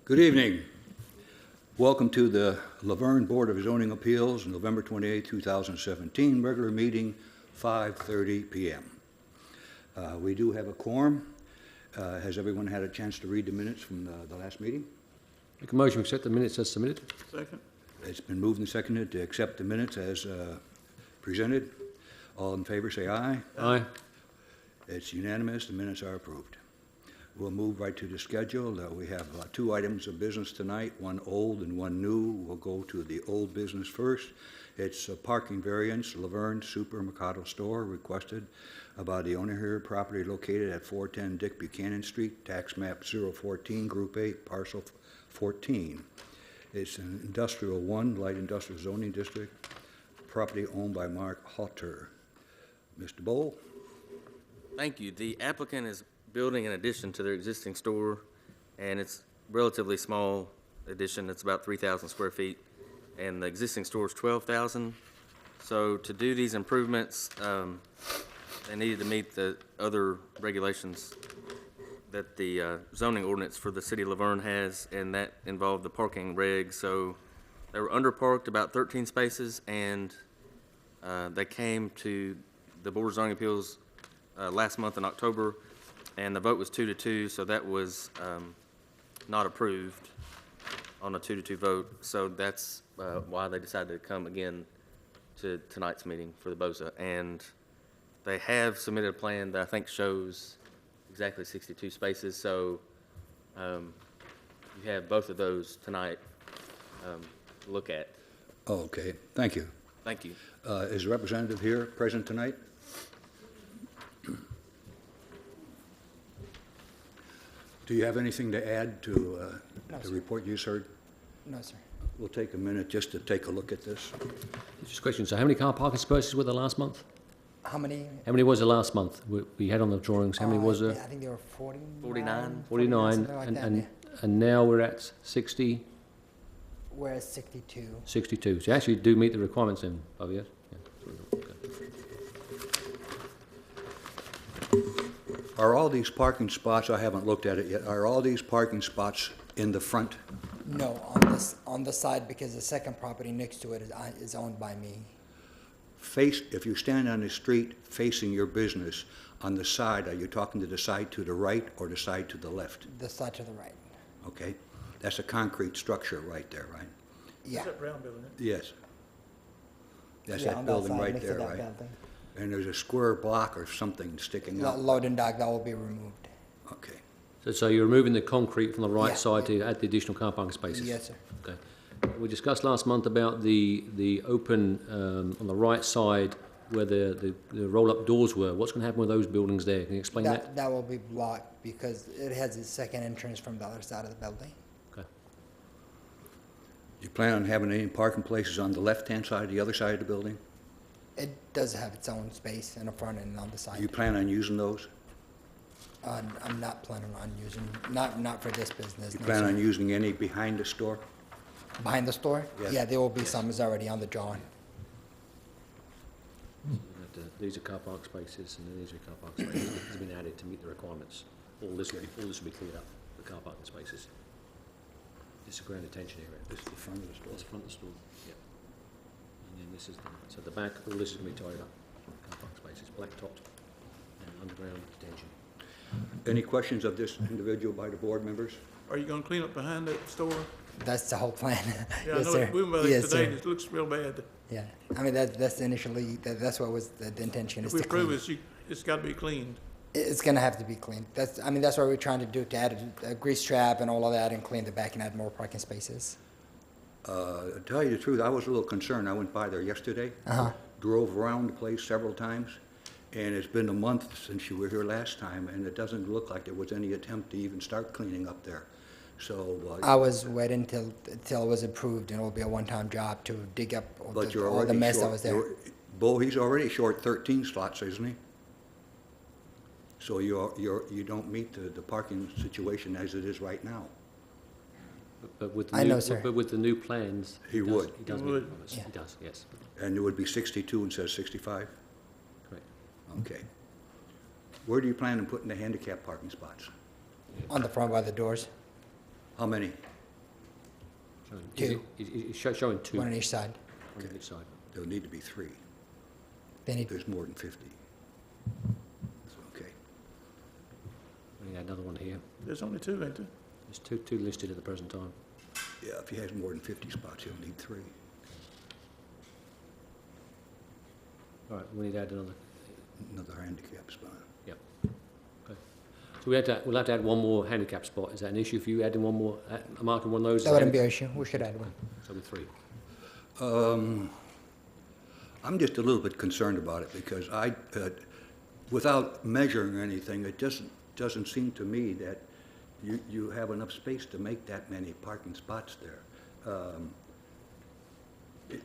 Good evening. Welcome to the Laverne Board of Zoning Appeals, November 28, 2017, regular meeting, 5:30 p.m. We do have a quorum. Has everyone had a chance to read the minutes from the last meeting? Make a motion to accept the minutes as submitted. Second. It's been moved and seconded to accept the minutes as presented. All in favor say aye. Aye. It's unanimous. The minutes are approved. We'll move right to the schedule. We have two items of business tonight, one old and one new. We'll go to the old business first. It's a parking variance, Laverne Super Mercado Store requested about the owner here, property located at 410 Dick Buchanan Street, tax map 014, Group 8, parcel 14. It's an Industrial 1, Light Industrial Zoning District, property owned by Mark Halter. Mr. Bowl? Thank you. The applicant is building an addition to their existing store, and it's relatively small addition. It's about 3,000 square feet, and the existing store is 12,000. So to do these improvements, they needed to meet the other regulations that the zoning ordinance for the city of Laverne has, and that involved the parking regs. So they were underparked about 13 spaces, and they came to the Board of Zoning Appeals last month in October, and the vote was 2-2, so that was not approved on a 2-2 vote. So that's why they decided to come again to tonight's meeting for the BOZA. And they have submitted a plan that I think shows exactly 62 spaces. So you have both of those tonight to look at. Oh, okay. Thank you. Thank you. Is the representative here present tonight? Do you have anything to add to No, the sir. report you just heard? No, sir. We'll take a minute just to take a look at this. Just a question. So how many car parking spaces were there last month? How many? How many was there last month? We had on the drawings. How many was I there? think there were 49. 49. 49. Something like that, yeah. And now we're at 60, We're at 62. 62. So you actually do meet the requirements then, oh yes? Yeah. Okay. Are all these parking spots, I haven't looked at it yet, are all these parking spots in the front? No, on the side, because the second property next to it is owned by me. If you stand on the street facing your business, on the side, are you talking to the side to the right or the side to the left? The side to the right. Okay? That's a concrete structure right there, right? Yeah. Is that brown building? Yes. That's Yeah, that on building side, right next to there, that right? building. And there's a square block or something sticking out. Loading dock, that will be removed. Okay. So you're removing the concrete from the right Yeah. side to add the additional car parking spaces? Yes, sir. Okay. We discussed last month about the open on the right side where the roll-up doors were. What's going to happen with those buildings there? Can you explain that? That will be blocked because it has a second entrance from the other side of the building. Okay. You plan on having any parking places on the left-hand side, the other side of the building? It does have its own space in the front and on the side. You plan on using those? I'm not planning on using, not for this business. You no, plan sir. on using any behind the store? Behind the store? Yes. Yeah, there will be some, is already on the drawing. These are car park spaces, and then these are car park spaces. These have been added to meet the requirements. All this will be cleared up, the car parking spaces. This is a ground detention area. This is the front of the store. That's the front of the store, yeah. And then this is so the back, all this is going to be tied up. Car park spaces, black topped, and underground detention. Any questions of this individual by the board members? Are you gonna clean up behind that store? That's the whole plan. Yeah, I Yes, know, sir. we went by there Yes, today, sir. and it looks real bad. Yeah, I mean, that's initially, that's what was the intention, If is we to approve clean. it, it's gotta be cleaned. It's gonna have to be cleaned. That's what we're trying to do, to add a grease trap and all of that and clean the back and add more parking spaces. To tell you the truth, I was a little concerned. I went by there yesterday, drove around the place several times, and it's been a month since you were here last time, and it doesn't look like there was any attempt to even start cleaning up there. So, I was waiting till it was approved, and it'll be a one-time job to dig up but you're all already the mess that short- was there. Bo, he's already short 13 slots, isn't he? So you don't meet the parking situation as it is right now. But with the I new, know, sir. But with the new plans, He would. He does He meet the would. requirements. Yeah. He does, yes. And it would be 62 instead of 65? Correct. Okay. Where do you plan on putting the handicap parking spots? On the front by the doors. How many? Two. It's showing two one on each side. on each side. There'll need to be 3. They need, There's more than 50. So, okay. We got another one here. There's only 2, ain't there? There's two listed at the present time. Yeah, if he has more than 50 spots, he'll need 3. All right, we need to add Another handicap spot. yep. Okay. So we'll have to add one more handicap spot. Is that an issue for you, adding one more, marking one of those? that wouldn't be an issue. We should add one. So with 3. I'm just a little bit concerned about it because without measuring anything, it just doesn't seem to me that you have enough space to make that many parking spots there.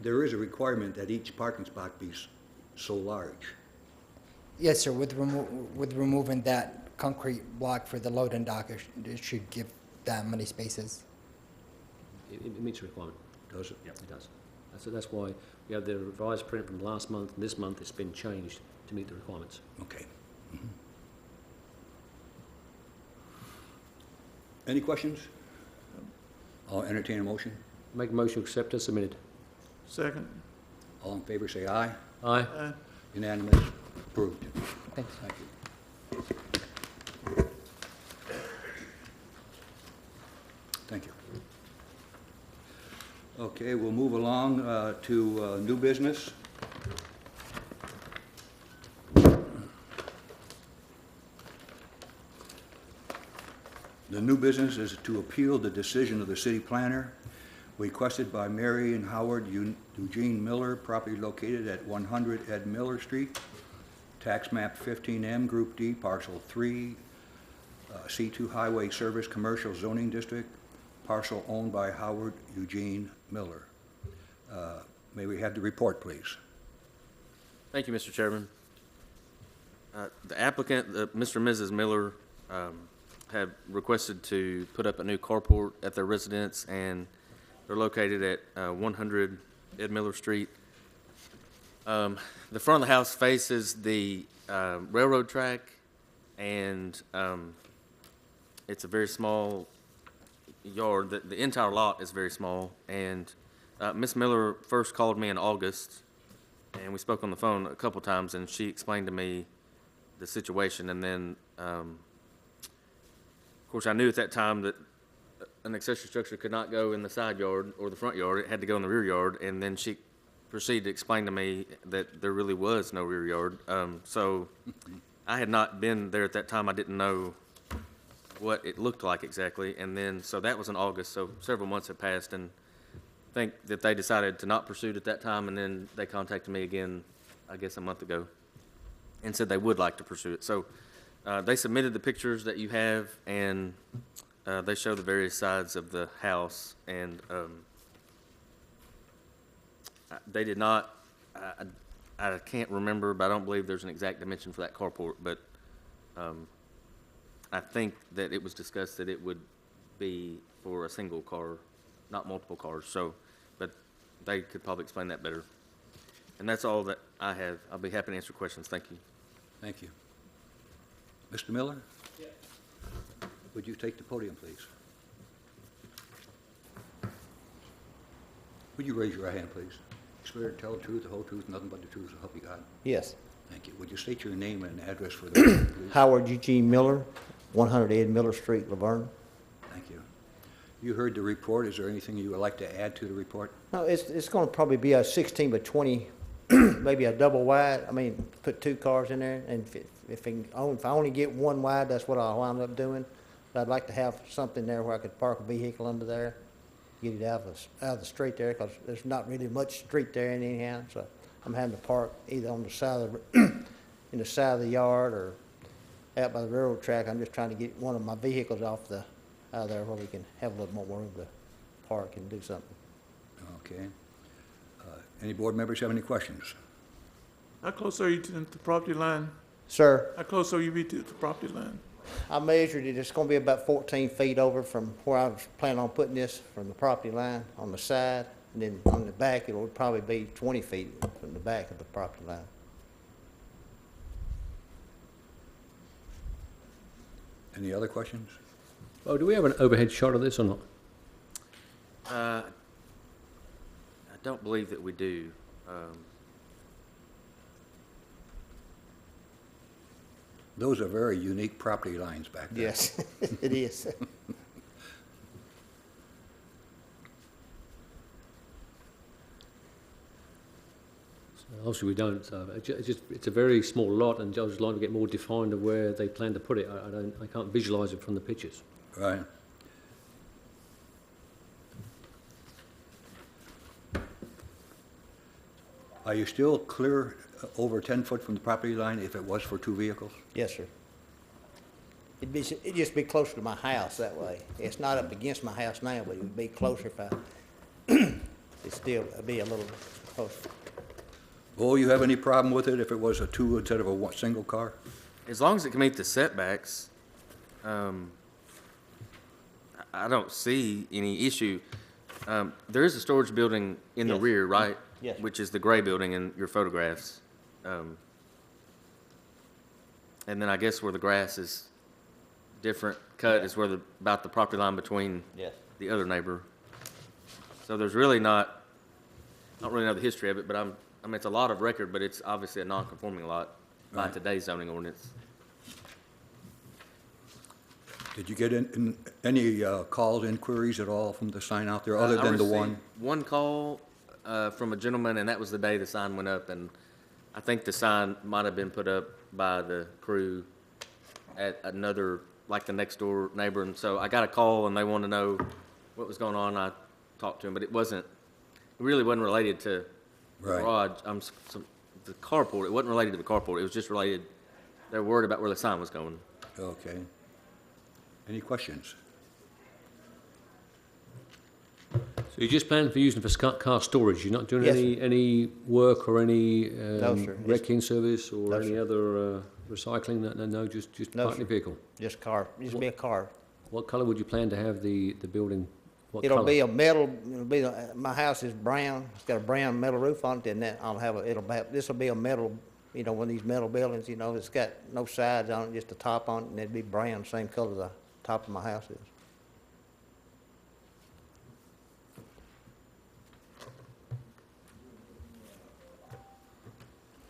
There is a requirement that each parking spot be so large. Yes, sir. With removing that concrete block for the loading dock, it should give that many spaces. It meets the requirement. Does it? Yep, it does. That's why we have the revised print from last month, and this month it's been changed to meet the requirements. Okay. Mhm. Any questions? I'll entertain a motion. Make a motion to accept as submitted. Second. All in favor, say aye. Aye. Aye. Unanimous. Approved. Thanks. Thank you. Thank you. Okay, we'll move along to new business. The new business is to appeal the decision of the city planner requested by Mary and Howard Eugene Miller, property located at 100 Ed Miller Street, tax map 15M, Group D, parcel 3, C2 Highway Service Commercial Zoning District, parcel owned by Howard Eugene Miller. May we have the report, please? Thank you, Mr. Chairman. The applicant, Mr. and Mrs. Miller, have requested to put up a new carport at their residence, and they're located at 100 Ed Miller Street. The front of the house faces the railroad track, and it's a very small yard. The entire lot is very small, and Ms. Miller first called me in August, and we spoke on the phone a couple times, and she explained to me the situation, and then, of course, I knew at that time that an accessory structure could not go in the side yard or the front yard. It had to go in the rear yard, and then she proceeded to explain to me that there really was no rear yard. So I had not been there at that time. I didn't know what it looked like exactly, and then, so that was in August, so several months had passed, and I think that they decided to not pursue it at that time, and then they contacted me again, I guess a month ago, and said they would like to pursue it. So they submitted the pictures that you have, and they show the various sides of the house, and they did not, I can't remember, but I don't believe there's an exact dimension for that carport, but I think that it was discussed that it would be for a single car, not multiple cars, so, but they could probably explain that better. And that's all that I have. I'll be happy to answer questions. Thank you. Thank you. Mr. Miller? Yes. Would you take the podium, please? Would you raise your right hand, please? Swear to tell the truth, the whole truth, nothing but the truth, so help you God. Yes. Thank you. Would you state your name and address for the record, please? Howard Eugene Miller, 100 Ed Miller Street, Laverne. Thank you. You heard the report. Is there anything you would like to add to the report? No, it's going to probably be a 16 by 20, maybe a double wide. I mean, put 2 cars in there, and if I only get 1 wide, that's what I'll wind up doing. But I'd like to have something there where I could park a vehicle under there, get it out of the street there, because there's not really much street there anyhow. So I'm having to park either on the side of in the side of the yard or out by the railroad track. I'm just trying to get one of my vehicles out of there where we can have a little more room to park and do something. Okay. Any board members have any questions? How close are you to the property line? Sir, How close are you to the property line? I measured it. It's going to be about 14 feet over from where I was planning on putting this from the property line on the side. And then on the back, it will probably be 20 feet from the back of the property line. Any other questions? Oh, do we have an overhead shot of this or not? don't believe that we do. Those are very unique property lines back there. Yes, it is. Obviously, we don't. It's a very small lot, and I would like to get more defined of where they plan to put it. I can't visualise it from the pictures. Right. Are you still clear over 10 foot from the property line if it was for two vehicles? Yes, sir. It'd just be closer to my house that way. It's not up against my house now, but it would be closer if I, it'd be a little closer. Will you have any problem with it if it was a two instead of a single car? As long as it can meet the setbacks, I don't see any issue. There is a storage building in the Yes. rear, right? Yes. Which is the gray building in your photographs. And then I guess where the grass is different cut is where about the property line between Yes. the other neighbor. So there's really not, I don't really know the history of it, but I mean, it's a lot of record, but it's obviously a non-conforming lot by Right. today's zoning ordinance. Did you get any calls, inquiries at all from the sign out there, other than the one? I received one call from a gentleman, and that was the day the sign went up, and I think the sign might have been put up by the crew at another, like the next door neighbor, and so I got a call, and they wanted to know what was going on. I talked to him, but it really wasn't related to the Right. garage, the carport. It wasn't related to the carport. It was just related, they were worried about where the sign was going. Okay. Any questions? So you're just planning for using it for car storage? You're not doing Yes, any work or any No, sir. wrecking service or No, any sir. other recycling? No, just No, parking sir. the vehicle. Just car, just be a car. What colour would you plan to have the building? What It'll colour? be a metal, my house is brown, it's got a brown metal roof on it, and then this'll be a metal, one of these metal buildings, it's got no sides on it, just the top on it, and it'd be brown, same color the top of my house is.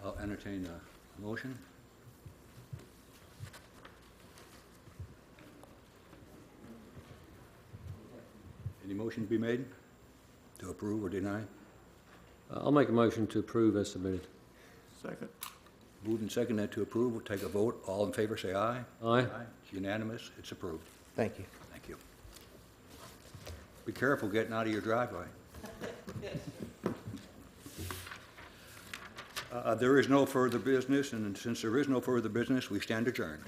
I'll entertain a motion. Any motion to be made to approve or deny? I'll make a motion to approve as submitted. Second. Moved and seconded to approve. We'll take a vote. All in favor, say aye. Aye. It's unanimous. It's approved. Thank you. Thank you. Be careful getting out of your driveway. There is no further business, and since there is no further business, we stand adjourned.